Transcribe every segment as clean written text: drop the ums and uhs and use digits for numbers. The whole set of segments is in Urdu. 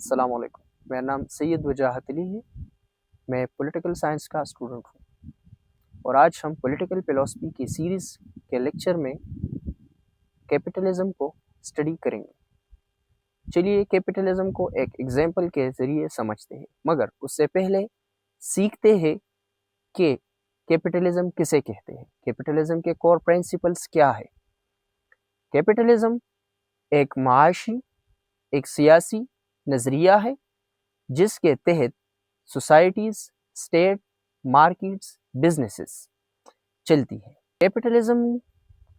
السلام علیکم، میرا نام سید وجاہت علی ہے۔ میں پولیٹیکل سائنس کا اسٹوڈنٹ ہوں اور آج ہم پولیٹیکل فلسفی کی سیریز کے لیکچر میں کیپٹلزم کو اسٹڈی کریں گے۔ چلیے کیپٹلزم کو ایک ایگزامپل کے ذریعے سمجھتے ہیں، مگر اس سے پہلے سیکھتے ہیں کہ کیپٹلزم کسے کہتے ہیں، کیپٹلزم کے کور پرنسپلز کیا ہے۔ کیپٹلزم ایک معاشی، ایک سیاسی نظریہ ہے جس کے تحت سوسائٹیز، اسٹیٹ، مارکیٹس، بزنسز چلتی ہے۔ کیپٹلزم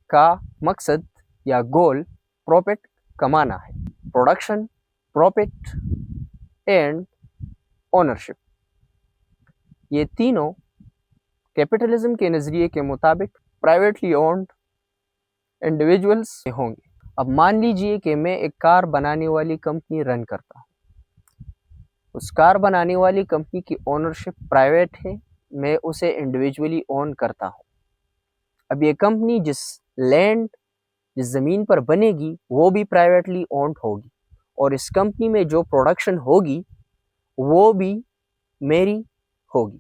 کا مقصد یا گول پروفٹ کمانا ہے، پروڈکشن، پروفٹ اینڈ اونرشپ۔ یہ تینوں کیپٹلزم کے نظریے کے مطابق پرائیویٹلی اونڈ انڈیویجولز ہوں گے۔ اب مان لیجئے کہ میں ایک کار بنانے والی کمپنی رن کرتا ہوں۔ اس کار بنانے والی کمپنی کی اونرشپ پرائیویٹ ہے، میں اسے انڈیویجولی اون کرتا ہوں۔ اب یہ کمپنی جس لینڈ، جس زمین پر بنے گی وہ بھی پرائیویٹلی اونڈ ہوگی، اور اس کمپنی میں جو پروڈکشن ہوگی وہ بھی میری ہوگی،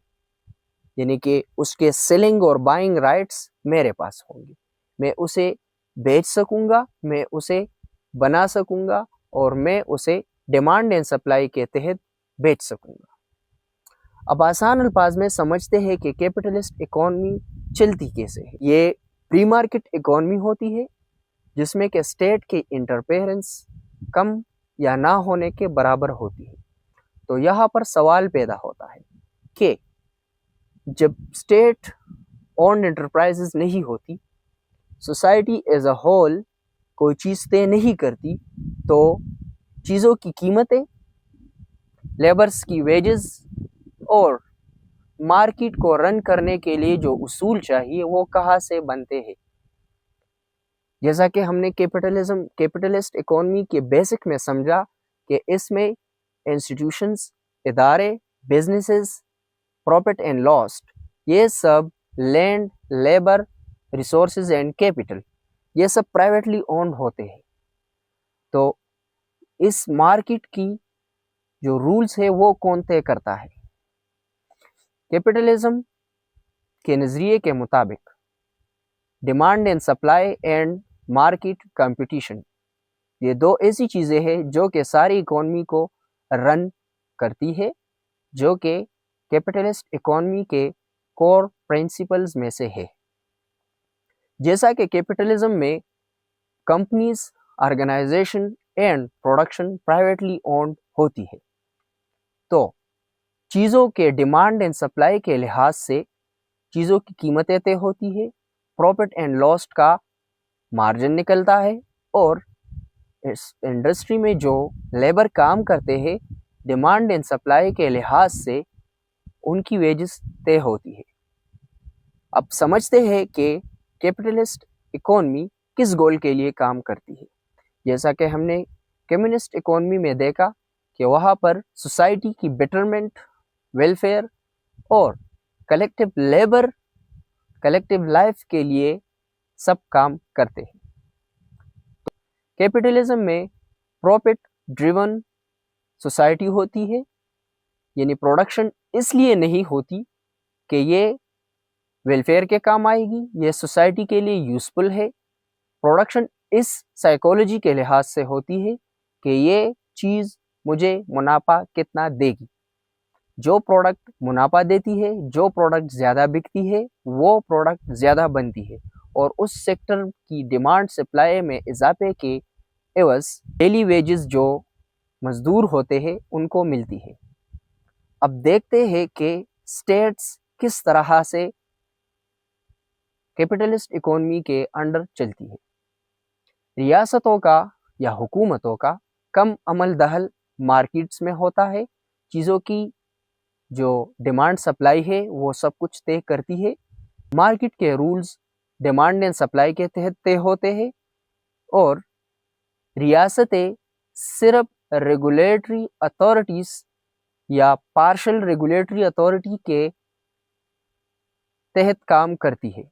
یعنی کہ اس کے سیلنگ اور بائنگ رائٹس میرے پاس ہوں گے۔ میں اسے بیچ سکوں گا، میں اسے بنا سکوں گا، اور میں اسے ڈیمانڈ اینڈ سپلائی کے تحت بیچ سکوں گا۔ اب آسان الفاظ میں سمجھتے ہیں کہ کیپٹلسٹ اکانومی چلتی کیسے ہے۔ یہ پری مارکیٹ اکانومی ہوتی ہے جس میں کہ اسٹیٹ کے انٹرفیرنس کم یا نہ ہونے کے برابر ہوتی ہے۔ تو یہاں پر سوال پیدا ہوتا ہے کہ جب اسٹیٹ اونڈ انٹرپرائزز نہیں ہوتی، سوسائٹی ایز اے ہول کوئی چیز طے نہیں کرتی، تو چیزوں کی قیمتیں، لیبرز کی ویجز اور مارکیٹ کو رن کرنے کے لیے جو اصول چاہیے وہ کہاں سے بنتے ہیں۔ جیسا کہ ہم نے کیپٹلسٹ اکانومی کے بیسک میں سمجھا کہ اس میں انسٹیٹیوشنز، ادارے، بزنسز، پروفٹ اینڈ لاس، یہ سب land, labour, resources and capital, یہ سب پرائیویٹلی اونڈ ہوتے ہیں۔ تو اس مارکیٹ کی جو رولز ہے وہ کون طے کرتا ہے؟ کیپٹلزم کے نظریے کے مطابق demand and supply and market competition, یہ دو ایسی چیزیں ہیں جو کہ ساری اکانومی کو رن کرتی ہے، جو کہ کیپٹلسٹ اکانومی کے کور پرنسپلز میں سے ہے۔ جیسا کہ کیپٹلزم میں companies, organization and production privately owned ہوتی ہے، تو چیزوں کے ڈیمانڈ اینڈ سپلائی کے لحاظ سے چیزوں کی قیمتیں طے ہوتی ہے، پروفٹ اینڈ لاس کا مارجن نکلتا ہے، اور اس انڈسٹری میں جو لیبر کام کرتے ہیں ڈیمانڈ اینڈ سپلائی کے لحاظ سے ان کی ویجز طے ہوتی ہے۔ اب سمجھتے ہیں کہ کیپٹلسٹ اکانومی کس گول کے لیے کام کرتی ہے۔ جیسا کہ ہم نے کمیونسٹ اکانومی میں دیکھا کہ وہاں پر سوسائٹی کی بیٹرمنٹ، ویلفیئر اور کلیکٹیو لیبر، کلیکٹیو لائف کے لیے سب کام کرتے ہیں۔ کیپٹلزم میں پروفٹ ڈریون سوسائٹی ہوتی ہے، یعنی پروڈکشن اس لیے نہیں ہوتی کہ یہ ویلفیئر کے کام آئے گی، یہ سوسائٹی کے لیے یوزفل ہے۔ پروڈکشن اس سائیکولوجی کے لحاظ سے ہوتی ہے کہ یہ چیز مجھے منافع کتنا دے گی۔ جو پروڈکٹ منافع دیتی ہے، جو پروڈکٹ زیادہ بکتی ہے، وہ پروڈکٹ زیادہ بنتی ہے، اور اس سیکٹر کی ڈیمانڈ سپلائی میں اضافے کے عوض ڈیلی ویجز جو مزدور ہوتے ہیں ان کو ملتی ہے۔ اب دیکھتے ہیں کہ اسٹیٹس کس طرح سے کیپٹلسٹ اکانومی کے انڈر چلتی ہے۔ ریاستوں کا یا حکومتوں کا کم عمل دخل مارکیٹس میں ہوتا ہے، چیزوں کی جو ڈیمانڈ سپلائی ہے وہ سب کچھ طے کرتی ہے، مارکیٹ کے رولز ڈیمانڈ اینڈ سپلائی کے تحت طے ہوتے ہیں، اور ریاستیں صرف ریگولیٹری اتھارٹیز یا پارشل ریگولیٹری اتھارٹی کے تحت کام کرتی ہے،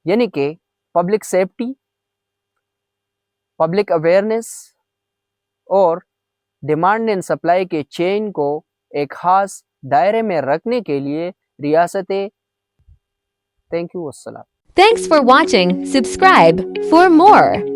یعنی کہ پبلک سیفٹی، پبلک اویئرنیس اور ڈیمانڈ اینڈ سپلائی کے چین کو ایک خاص دائرے میں رکھنے کے لیے ریاستیں. Thank you. السلام. Thanks for watching. Subscribe for more.